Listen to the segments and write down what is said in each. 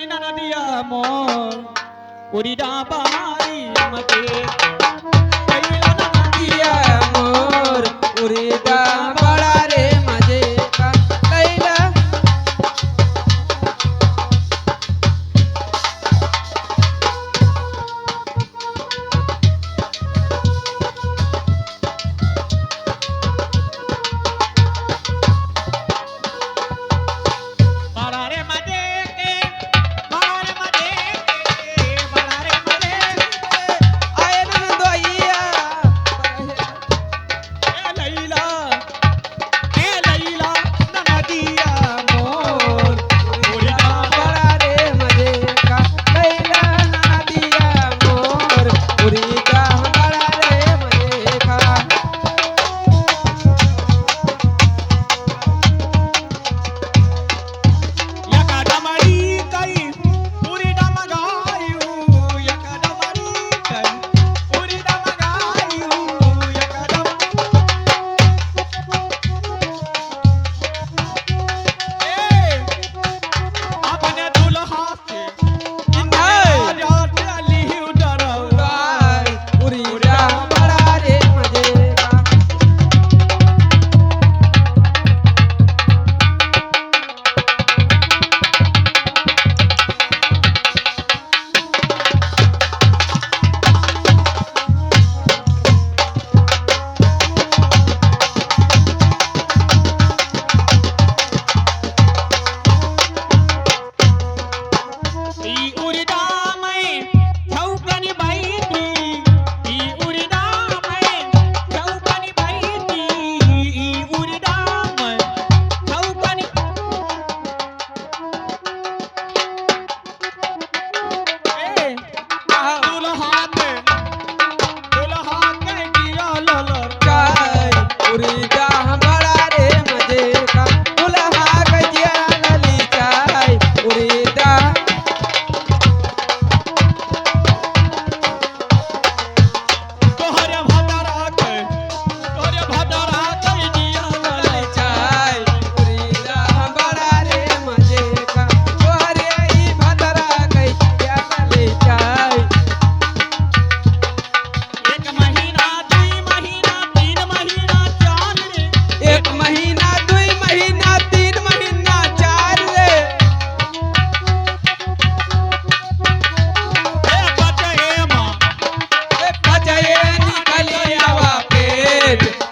नदिया मोर उड़ीदा बारी मते कैला नदिया मोर उड़ीदा बड़ा रे मजे का कैला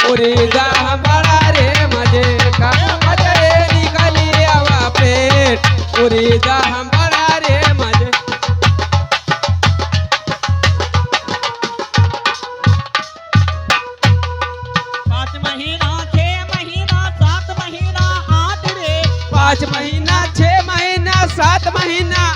उड़ीदा बड़ा रे मजे का मजे निकली आवा पेट उड़ीदा बड़ा रे मजे 5 महीना 6 महीना 7 महीना 8 रे 5 महीना 6 महीना 7 महीना